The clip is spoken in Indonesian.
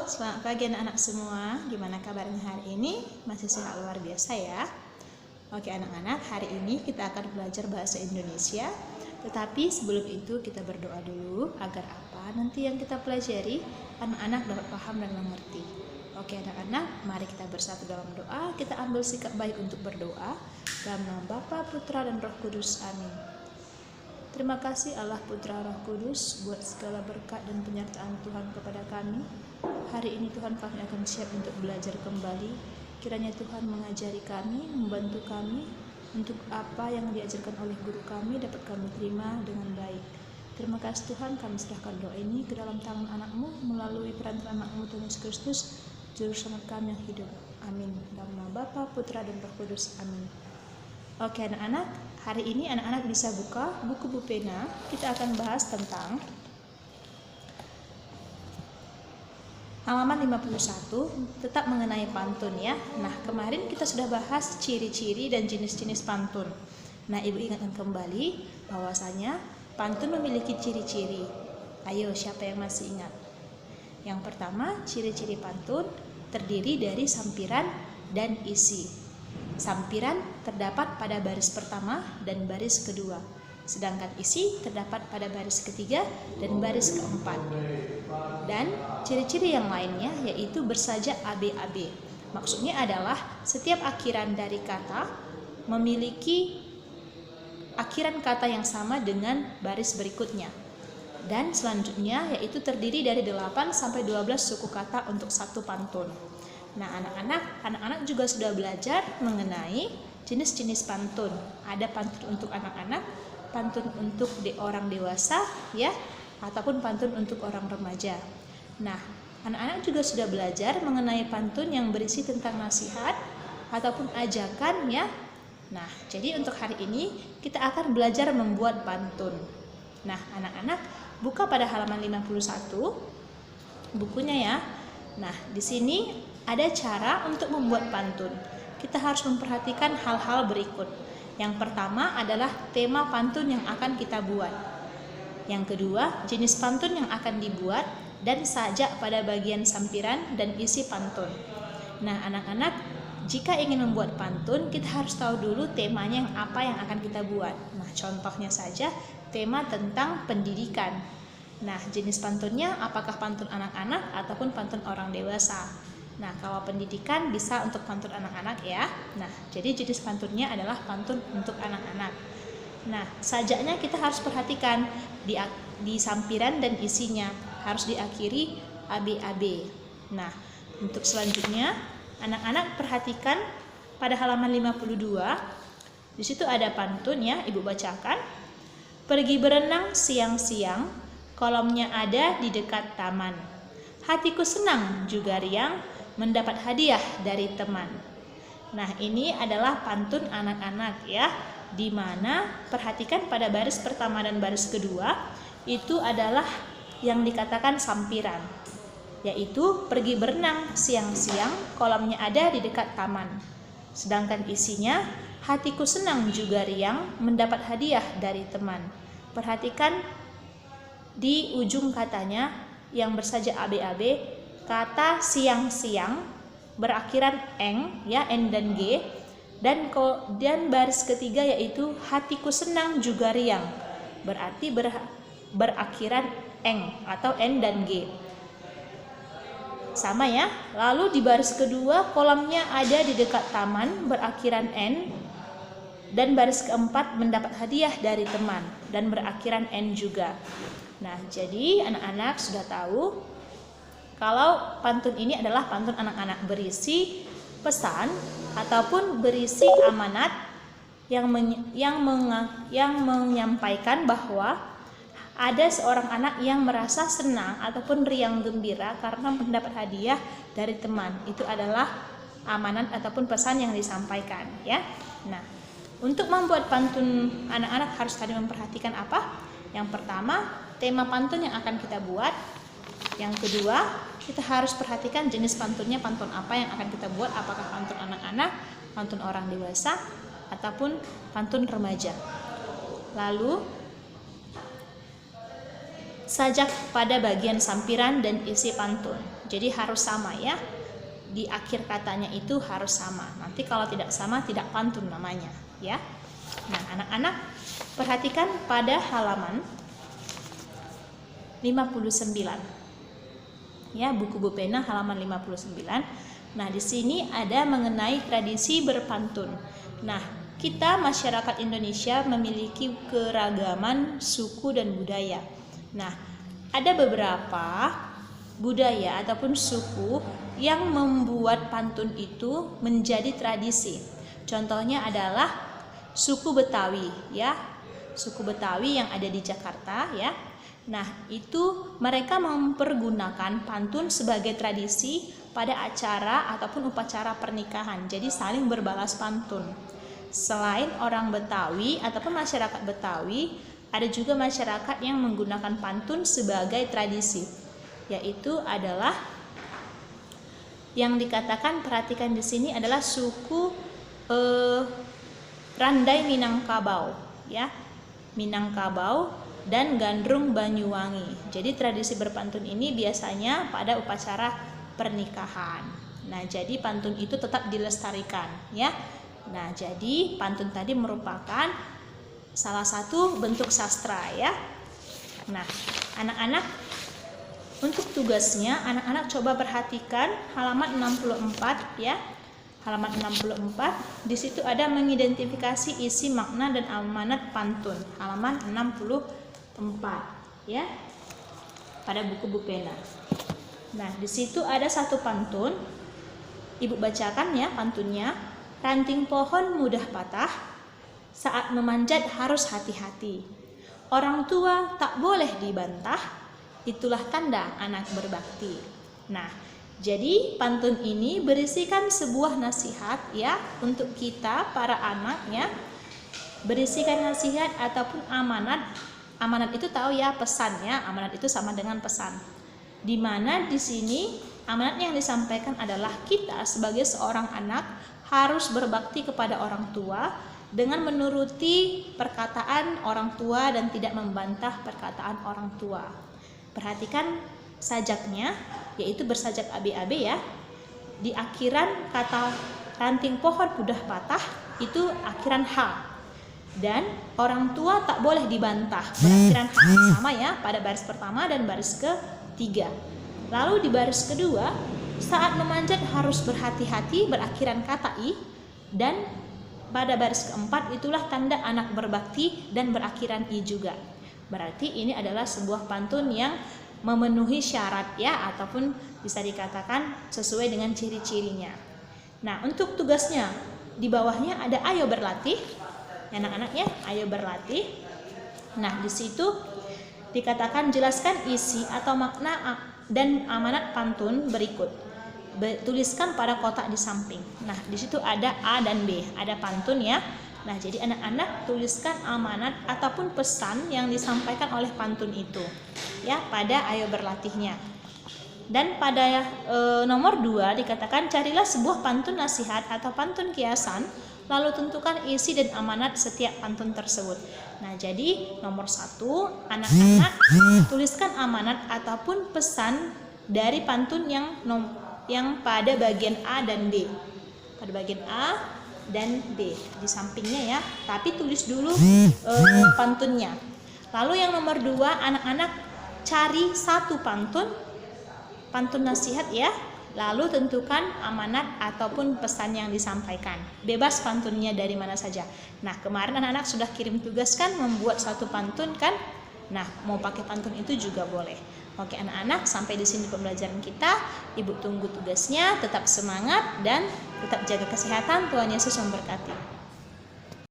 Selamat pagi anak-anak semua. Gimana kabarnya hari ini? Masih sehat luar biasa ya? Oke anak-anak, hari ini kita akan belajar bahasa Indonesia. Tetapi sebelum itu kita berdoa dulu agar apa nanti yang kita pelajari anak-anak dapat paham dan mengerti. Oke anak-anak, mari kita bersatu dalam doa. Kita ambil sikap baik untuk berdoa. Dalam nama Bapa, Putra dan Roh Kudus. Amin. Terima kasih Allah Putra Roh Kudus buat segala berkat dan penyertaan Tuhan kepada kami. Hari ini Tuhan kami akan siap untuk belajar kembali. Kiranya Tuhan mengajari kami, membantu kami untuk apa yang diajarkan oleh guru kami dapat kami terima dengan baik. Terima kasih Tuhan, kami serahkan doa ini ke dalam tangan anak-Mu melalui perantara anak-Mu Tuhan Yesus Kristus, Juru Selamat kami yang hidup. Amin. Dalam nama Bapa, Putra dan Roh Kudus. Amin. Oke anak-anak, hari ini anak-anak bisa buka buku Bu Pena. Kita akan bahas tentang halaman 51, tetap mengenai pantun ya. Nah, kemarin kita sudah bahas ciri-ciri dan jenis-jenis pantun. Nah, Ibu ingatkan kembali bahwasanya pantun memiliki ciri-ciri. Ayo, siapa yang masih ingat? Yang pertama, ciri-ciri pantun terdiri dari sampiran dan isi. Sampiran terdapat pada baris pertama dan baris kedua, sedangkan isi terdapat pada baris ketiga dan baris keempat. Dan ciri-ciri yang lainnya yaitu bersajak AB-AB. Maksudnya adalah setiap akhiran dari kata memiliki akhiran kata yang sama dengan baris berikutnya. Dan selanjutnya yaitu terdiri dari 8 sampai 12 suku kata untuk satu pantun. Nah, anak-anak juga sudah belajar mengenai jenis-jenis pantun. Ada pantun untuk anak-anak, pantun untuk orang dewasa, ya, ataupun pantun untuk orang remaja. Nah, anak-anak juga sudah belajar mengenai pantun yang berisi tentang nasihat ataupun ajakan, ya. Nah, jadi untuk hari ini kita akan belajar membuat pantun. Nah, anak-anak buka pada halaman 51 bukunya ya. Nah, di sini ada cara untuk membuat pantun. Kita harus memperhatikan hal-hal berikut. Yang pertama adalah tema pantun yang akan kita buat. Yang kedua, jenis pantun yang akan dibuat dan sajak pada bagian sampiran dan isi pantun. Nah, anak-anak, jika ingin membuat pantun, kita harus tahu dulu temanya yang apa yang akan kita buat. Nah, contohnya saja tema tentang pendidikan. Nah, jenis pantunnya apakah pantun anak-anak ataupun pantun orang dewasa. Nah, kalau pendidikan bisa untuk pantun anak-anak ya. Nah, jadi jenis pantunnya adalah pantun untuk anak-anak. Nah, sajaknya kita harus perhatikan di sampiran dan isinya harus diakhiri AB-AB. Nah, untuk selanjutnya anak-anak perhatikan pada halaman 52. Di situ ada pantun ya, Ibu bacakan. Pergi berenang siang-siang, kolamnya ada di dekat taman. Hatiku senang juga riang, mendapat hadiah dari teman. Nah, ini adalah pantun anak-anak ya, di mana perhatikan pada baris pertama dan baris kedua itu adalah yang dikatakan sampiran, yaitu pergi berenang siang-siang, kolamnya ada di dekat taman. Sedangkan isinya, hatiku senang juga riang, mendapat hadiah dari teman. Perhatikan di ujung katanya yang bersajak AB-AB, kata siang-siang berakhiran eng ya, n dan g, dan baris ketiga yaitu hatiku senang juga riang, berarti berakhiran eng atau n dan g. Sama ya. Lalu di baris kedua kolamnya ada di dekat taman berakhiran n, dan baris keempat mendapat hadiah dari teman dan berakhiran n juga. Nah, jadi anak-anak sudah tahu kalau pantun ini adalah pantun anak-anak, berisi pesan ataupun berisi amanat yang menyampaikan bahwa ada seorang anak yang merasa senang ataupun riang gembira karena mendapat hadiah dari teman. Itu adalah amanat ataupun pesan yang disampaikan ya. Nah, untuk membuat pantun anak-anak harus tadi memperhatikan apa? Yang pertama, tema pantun yang akan kita buat. Yang kedua, kita harus perhatikan jenis pantunnya, pantun apa yang akan kita buat, apakah pantun anak-anak, pantun orang dewasa, ataupun pantun remaja. Lalu sajak pada bagian sampiran dan isi pantun. Jadi harus sama ya. Di akhir katanya itu harus sama. Nanti kalau tidak sama tidak pantun namanya, ya. Nah, anak-anak perhatikan pada halaman 59. Ya, buku Bu Pena halaman 59. Nah, di sini ada mengenai tradisi berpantun. Nah, kita masyarakat Indonesia memiliki keragaman suku dan budaya. Nah, ada beberapa budaya ataupun suku yang membuat pantun itu menjadi tradisi. Contohnya adalah suku Betawi, ya. Suku Betawi yang ada di Jakarta, ya. Nah, itu mereka mempergunakan pantun sebagai tradisi pada acara ataupun upacara pernikahan. Jadi saling berbalas pantun. Selain orang Betawi ataupun masyarakat Betawi, ada juga masyarakat yang menggunakan pantun sebagai tradisi, yaitu adalah yang dikatakan, perhatikan di sini adalah suku Randai Minangkabau, ya, Minangkabau dan Gandrung Banyuwangi. Jadi tradisi berpantun ini biasanya pada upacara pernikahan. Nah, jadi pantun itu tetap dilestarikan, ya. Nah, jadi pantun tadi merupakan salah satu bentuk sastra, ya. Nah, anak-anak, untuk tugasnya anak-anak coba perhatikan halaman 64, ya. Halaman 64, di situ ada mengidentifikasi isi makna dan amanat pantun. Halaman 64, ya. Pada buku Bu Pena. Nah, di situ ada satu pantun. Ibu bacakan ya pantunnya. Ranting pohon mudah patah, saat memanjat harus hati-hati. Orang tua tak boleh dibantah, itulah tanda anak berbakti. Nah, jadi pantun ini berisikan sebuah nasihat ya untuk kita para anak ya. Berisikan nasihat ataupun amanat. Amanat itu tahu ya, pesannya. Amanat itu sama dengan pesan. Di mana di sini amanat yang disampaikan adalah kita sebagai seorang anak harus berbakti kepada orang tua dengan menuruti perkataan orang tua dan tidak membantah perkataan orang tua. Perhatikan sajaknya, yaitu bersajak AB-AB ya. Di akhiran kata ranting pohon mudah patah itu akhiran H. Dan orang tua tak boleh dibantah, berakhiran H, sama ya pada baris pertama dan baris ketiga. Lalu di baris kedua, saat memanjat harus berhati-hati, berakhiran kata I. Dan pada baris keempat itulah tanda anak berbakti dan berakhiran I juga. Berarti ini adalah sebuah pantun yang memenuhi syarat ya, ataupun bisa dikatakan sesuai dengan ciri-cirinya. Nah, untuk tugasnya di bawahnya ada ayo berlatih. Anak-anaknya ayo berlatih. Nah, di situ dikatakan jelaskan isi atau makna dan amanat pantun berikut. Tuliskan pada kotak di samping. Nah, di situ ada A dan B, ada pantun ya. Nah, jadi anak-anak tuliskan amanat ataupun pesan yang disampaikan oleh pantun itu ya pada ayo berlatihnya. Dan pada nomor 2 dikatakan carilah sebuah pantun nasihat atau pantun kiasan, lalu tentukan isi dan amanat setiap pantun tersebut. Nah, jadi nomor 1, anak-anak tuliskan amanat ataupun pesan dari pantun yang pada bagian A dan B. Pada bagian A dan B di sampingnya ya, tapi tulis dulu pantunnya. Lalu yang nomor 2, anak-anak cari satu pantun nasihat ya, lalu tentukan amanat ataupun pesan yang disampaikan. Bebas pantunnya dari mana saja. Nah, kemarin anak-anak sudah kirim tugas kan membuat satu pantun kan? Nah, mau pakai pantun itu juga boleh. Oke anak-anak, sampai di sini pembelajaran kita. Ibu tunggu tugasnya, tetap semangat dan tetap jaga kesehatan. Tuhan Yesus memberkati.